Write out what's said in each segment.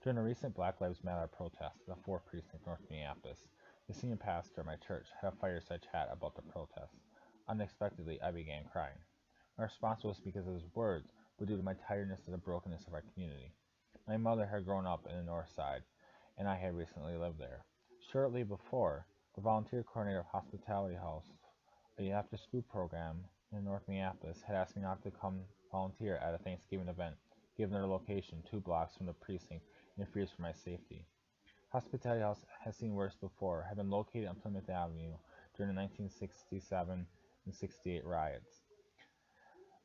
During a recent Black Lives Matter protest at the 4th Precinct, North Minneapolis, the senior pastor of my church had a fireside chat about the protest. Unexpectedly, I began crying. My response was because of his words, but due to my tiredness of the brokenness of our community. My mother had grown up in the North Side, and I had recently lived there. Shortly before, the volunteer coordinator of Hospitality House, a after-school program in North Minneapolis, had asked me not to come volunteer at a Thanksgiving event, given their location 2 blocks from the precinct and fears for my safety. Hospitality House has seen worse before, had been located on Plymouth Avenue during the 1967 and 68 riots.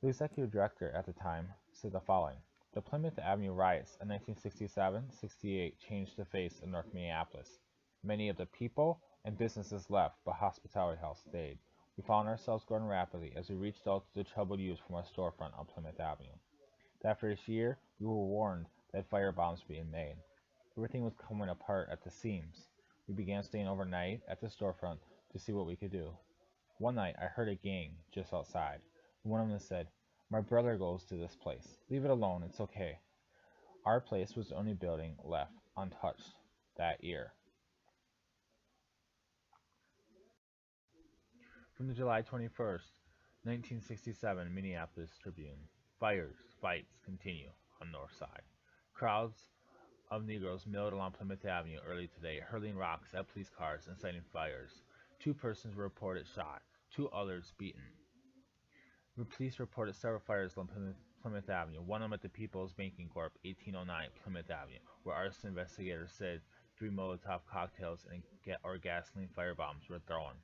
The executive director at the time said the following: "The Plymouth Avenue riots in 1967-68 changed the face of North Minneapolis. Many of the people and businesses left, but Hospitality House stayed. We found ourselves growing rapidly as we reached out to the troubled youth from our storefront on Plymouth Avenue. That first year, we were warned that firebombs were being made. Everything was coming apart at the seams. We began staying overnight at the storefront to see what we could do. One night, I heard a gang just outside. One of them said, 'My brother goes to this place. Leave it alone, it's okay.' Our place was the only building left untouched that year." From the July 21st, 1967 Minneapolis Tribune. Fights continue on North Side. Crowds of Negroes milled along Plymouth Avenue early today, hurling rocks at police cars and inciting fires. 2 persons were reported shot, 2 others beaten. The police reported several fires along Plymouth Avenue, one of them at the People's Banking Corp, 1809 Plymouth Avenue, where arson investigators said 3 Molotov cocktails or gasoline firebombs were thrown.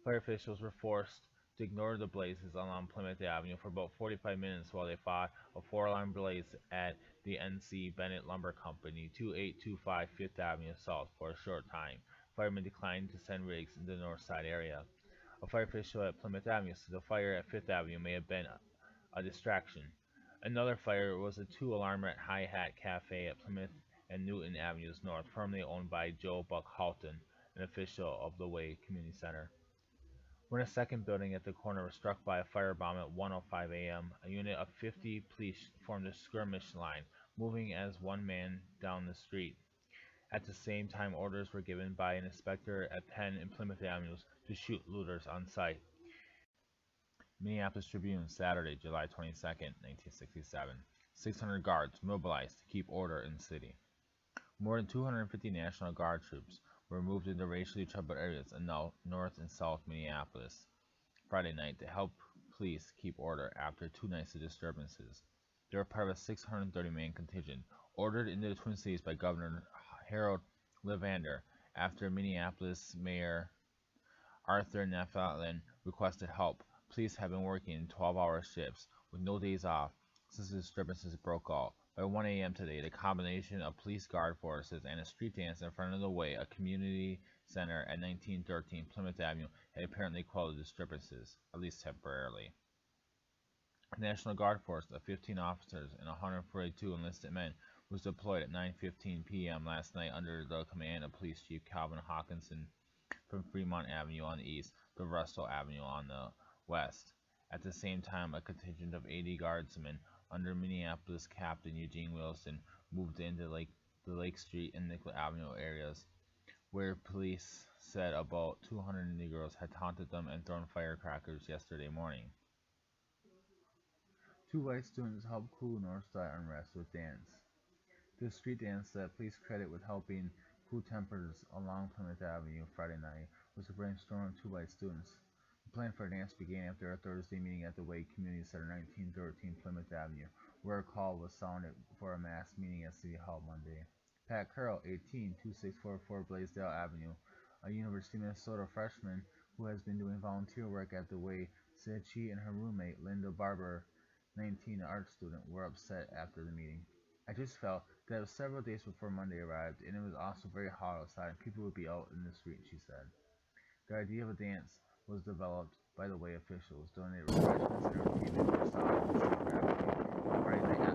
Fire officials were forced to ignore the blazes along Plymouth Avenue for about 45 minutes while they fought a 4-alarm blaze at the N.C. Bennett Lumber Company, 2825 Fifth Avenue South for a short time. Firemen declined to send rigs into the north side area. A fire official at Plymouth Avenue said the fire at Fifth Avenue may have been a distraction. Another fire was a 2-alarmer at High Hat Cafe at Plymouth and Newton Avenues North, formerly owned by Joe Buck Halton, an official of the Way Community Center. When a second building at the corner was struck by a firebomb at 1:05 a.m., a unit of 50 police formed a skirmish line, moving as one man down the street. At the same time, orders were given by an inspector at Penn and Plymouth Avenues to shoot looters on sight. Minneapolis Tribune, Saturday, July 22, 1967. 600 guards mobilized to keep order in the city. More than 250 National Guard troops were moved into racially troubled areas in North and South Minneapolis Friday night to help police keep order after 2 nights of disturbances. They were part of a 630-man contingent ordered into the Twin Cities by Governor Harold Levander after Minneapolis Mayor Arthur Neftalin requested help. Police have been working in 12-hour shifts with no days off since the disturbances broke out. By 1 a.m. today, the combination of police guard forces and a street dance in front of the Way, a community center at 1913 Plymouth Avenue, had apparently quelled the disturbances, at least temporarily. The National Guard force of 15 officers and 142 enlisted men was deployed at 9:15 p.m. last night under the command of Police Chief Calvin Hawkinson from Fremont Avenue on the east to Russell Avenue on the west. At the same time, a contingent of 80 guardsmen under Minneapolis Captain Eugene Wilson moved into the Lake Street and Nicollet Avenue areas, where police said about 200 Negroes had taunted them and thrown firecrackers yesterday morning. 2 white students helped cool Northside unrest with dance. The street dance that police credit with helping cool tempers along Plymouth Avenue Friday night was a brainstorm of 2 white students. The plan for a dance began after a Thursday meeting at the Wake Community Center, 1913 Plymouth Avenue, where a call was sounded for a mass meeting at City Hall Monday. Pat Carroll, 18, 2644 Blaisdell Avenue, a University of Minnesota freshman who has been doing volunteer work at the Way, said she and her roommate, Linda Barber, 19, an art student, were upset after the meeting. "I just felt that it was several days before Monday arrived, and it was also very hot outside, and people would be out in the street," she said. The idea of a dance was developed by the Way officials, donated refreshments and entertainment for South and City Gravity. Friday night